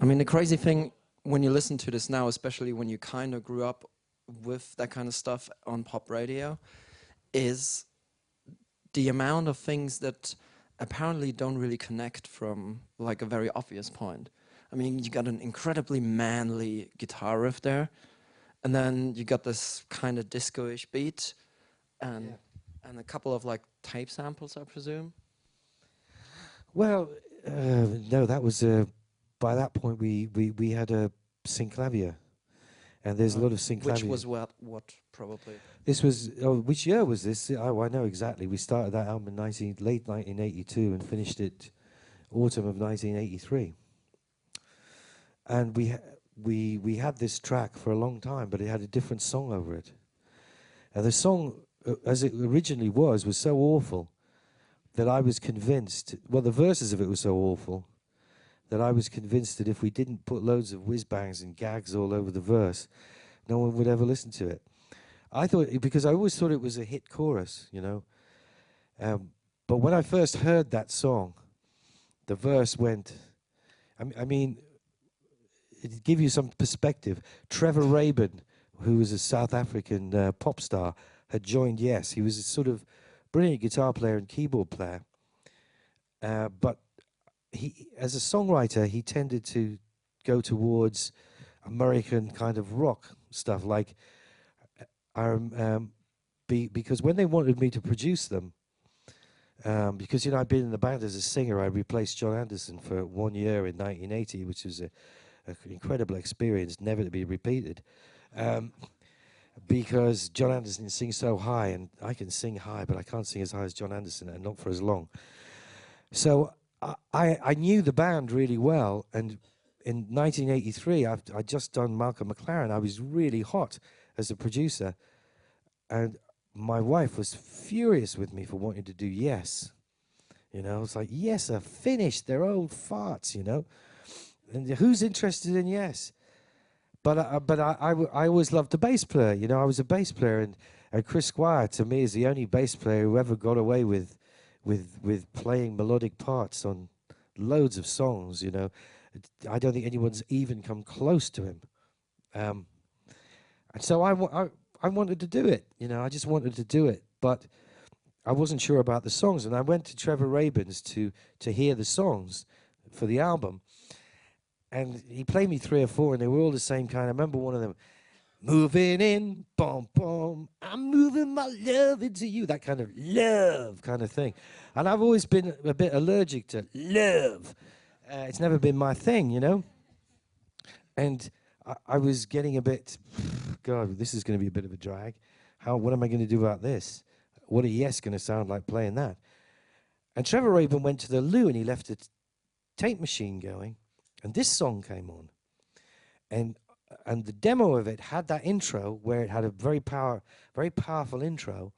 I mean, the crazy thing when you listen to this now, especially when you kind of grew up with that kind of stuff on pop radio, is the amount of things that apparently don't really connect from like a very obvious point. I mean, you got an incredibly manly guitar riff there, and then you got this kind of disco-ish beat, and and a couple of like tape samples, I presume. Well, no, that was by that point we had a synclavier, and there's a lot of synclavier. Which was what probably. This was which year was this? Oh, I know exactly. We started that album in late 1982 and finished it autumn of 1983. And we had this track for a long time, but it had a different song over it. And the song, as it originally was so awful that I was convinced. Well, the verses of it were so awful that I was convinced that if we didn't put loads of whiz bangs and gags all over the verse, no one would ever listen to it. I thought, because I always thought it was a hit chorus, you know. But when I first heard that song, the verse went, I mean, to give you some perspective, Trevor Rabin, who was a South African pop star, had joined Yes. He was a sort of brilliant guitar player and keyboard player. But he, as a songwriter, he tended to go towards American kind of rock stuff, like because when they wanted me to produce them, because, you know, I'd been in the band as a singer. I replaced John Anderson for 1 year in 1980, which was an incredible experience, never to be repeated. Because John Anderson sings so high, and I can sing high, but I can't sing as high as John Anderson, and not for as long. So I knew the band really well, and in 1983, I'd just done Malcolm McLaren. I was really hot as a producer, and my wife was furious with me for wanting to do Yes. You know, it's like, Yes are finished, they're old farts, you know. And who's interested in Yes? But I always loved the bass player. You know, I was a bass player, and Chris Squire to me is the only bass player who ever got away with playing melodic parts on loads of songs. You know, I don't think anyone's even come close to him. And so I wanted to do it. You know, I just wanted to do it, but I wasn't sure about the songs, and I went to Trevor Rabin's to hear the songs for the album. And he played me 3 or 4, and they were all the same kind. I remember one of them, moving in, boom, boom, I'm moving my love into you, that kind of love kind of thing. And I've always been a bit allergic to love. It's never been my thing, you know. And I was getting a bit, God, this is going to be a bit of a drag. What am I going to do about this? What are Yes going to sound like playing that? And Trevor Rabin went to the loo, and he left a tape machine going. And this song came on, and the demo of it had that intro where it had a very powerful intro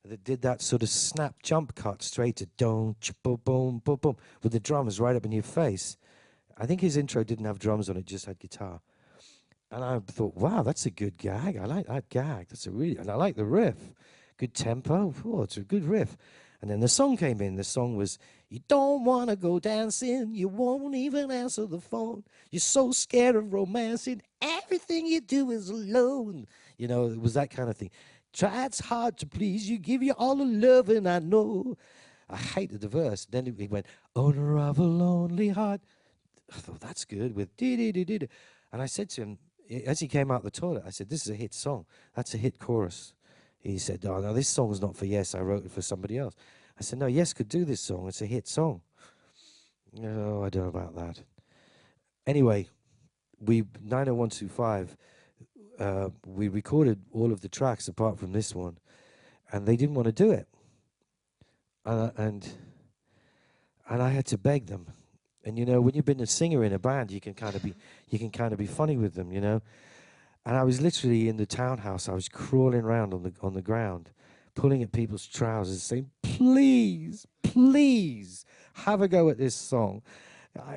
that did that sort of snap jump cut straight to boom, boom, boom, boom, with the drums right up in your face. I think his intro didn't have drums on it; just had guitar. And I thought, wow, that's a good gag. I like that gag. And I like the riff, good tempo. Oh, it's a good riff. And then the song came in. The song was, you don't want to go dancing. You won't even answer the phone. You're so scared of romancing. Everything you do is alone. You know, it was that kind of thing. Try it's hard to please you. Give you all the loving I know. I hated the verse. Then it went, owner of a lonely heart. I thought, that's good with dee-dee-dee-dee. And I said to him, as he came out the toilet, I said, this is a hit song. That's a hit chorus. He said, oh, no, this song's not for Yes. I wrote it for somebody else. I said, no, Yes could do this song. It's a hit song. No, I don't know about that. Anyway, 90125, we recorded all of the tracks apart from this one, and they didn't want to do it. And I had to beg them. And, you know, when you've been a singer in a band, you can kind of be funny with them, you know. And I was literally in the townhouse. I was crawling around on the ground, pulling at people's trousers, saying, please, please, have a go at this song.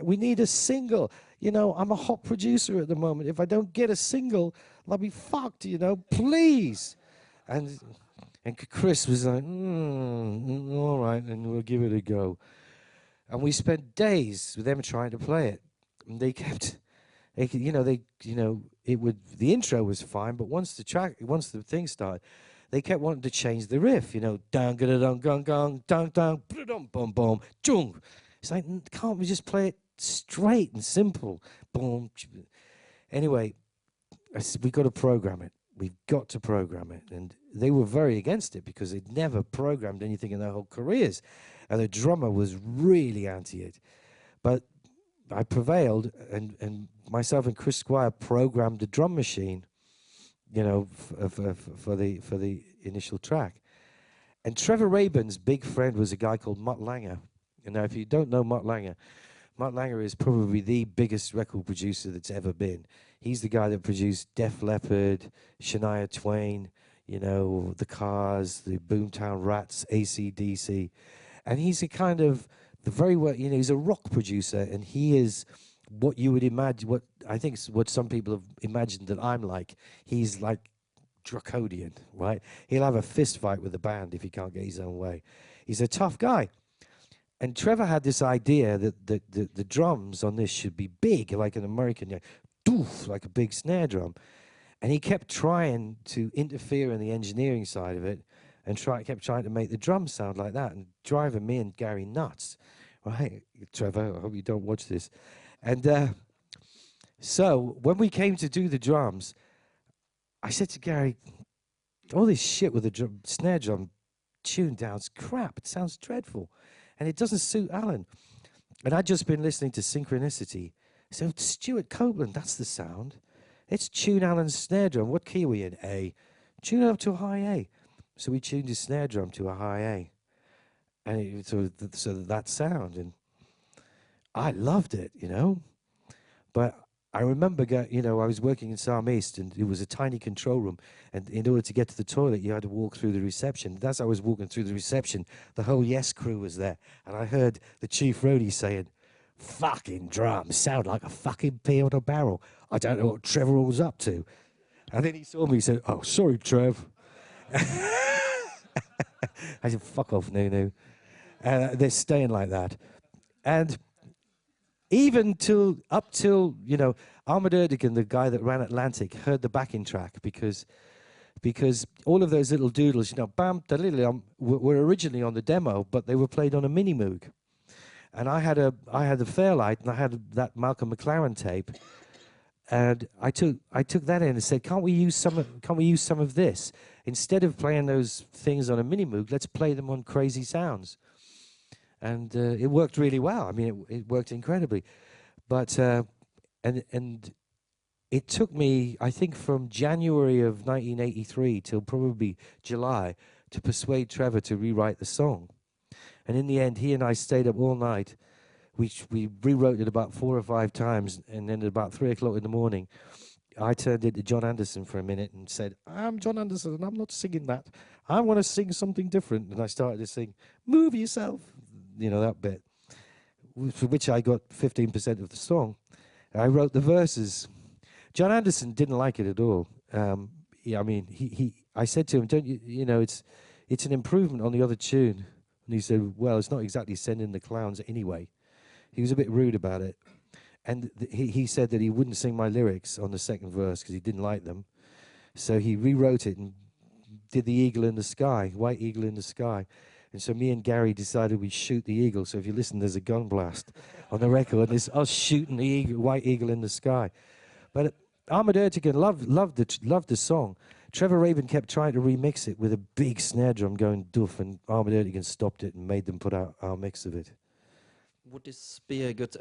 We need a single. You know, I'm a hot producer at the moment. If I don't get a single, I'll be fucked, you know, please. And Chris was like, all right, and we'll give it a go. And we spent days with them trying to play it. they kept, the intro was fine, but once the thing started, they kept wanting to change the riff, dang, dang, dang, dang, dang, dang, bum, bum, chung. It's like, can't we just play it straight and simple? Boom. Anyway, we got to program it. We've got to program it. And they were very against it because they'd never programmed anything in their whole careers. And the drummer was really anti it. But I prevailed, and myself and Chris Squire programmed the drum machine, for the initial track. And Trevor Rabin's big friend was a guy called Mutt Lange. And now, if you don't know Mutt Lange is probably the biggest record producer that's ever been. He's the guy that produced Def Leppard, Shania Twain, the Cars, the Boomtown Rats, AC/DC. And he's a kind of he's a rock producer, and he is what you would imagine, what some people have imagined that I'm like. He's like draconian, right? He'll have a fist fight with the band if he can't get his own way. He's a tough guy. And Trevor had this idea that the drums on this should be big, like an American, doof, like a big snare drum. And he kept trying to interfere in the engineering side of it, and kept trying to make the drums sound like that, and driving me and Gary nuts, right? Trevor, I hope you don't watch this. And so when we came to do the drums, I said to Gary, all this shit with the snare drum tuned down, it's crap. It sounds dreadful. And it doesn't suit Alan. And I'd just been listening to Synchronicity. So Stuart Copeland, that's the sound. Let's tune Alan's snare drum. What key are we in? A. Tune it up to a high A. So we tuned his snare drum to a high A. And so that sound. And I loved it, But I remember, I was working in Psalm East, and it was a tiny control room. And in order to get to the toilet, you had to walk through the reception. As I was walking through the reception, the whole Yes crew was there. And I heard the chief roadie saying, "Fucking drums sound like a fucking pea on a barrel. I don't know what Trevor was up to." And then he saw me and said, "Oh, sorry, Trev." I said, "Fuck off, Nunu." They're staying like that. And even up till Ahmed Erdogan, the guy that ran Atlantic, heard the backing track because all of those little doodles, bam, were originally on the demo, but they were played on a Mini Moog. And I had the Fairlight, and I had that Malcolm McLaren tape, and I took that in and said, can't we use some of this instead of playing those things on a Mini Moog? Let's play them on Crazy Sounds. And it worked really well. I mean, it worked incredibly. But and it took me, I think, from January of 1983 till probably July to persuade Trevor to rewrite the song. And in the end, he and I stayed up all night. We rewrote it about 4 or 5 times, and then at about 3 o'clock in the morning, I turned into John Anderson for a minute and said, "I'm John Anderson, and I'm not singing that. I want to sing something different." And I started to sing, "Move Yourself," that bit, for which I got 15% of the song. I wrote the verses. John Anderson didn't like it at all. I said to him, "Don't you, it's an improvement on the other tune." And he said, "Well, it's not exactly Sending the Clowns anyway." He was a bit rude about it. And he said that he wouldn't sing my lyrics on the second verse because he didn't like them. So he rewrote it and did the eagle in the sky, White Eagle in the Sky. And so me and Gary decided we'd shoot the eagle. So if you listen, there's a gun blast on the record. And it's us shooting the eagle, White Eagle in the Sky. But Ahmed Ertegun loved the song. Trevor Rabin kept trying to remix it with a big snare drum going doof, and Ahmed Ertegun stopped it and made them put out our mix of it. Would this be a good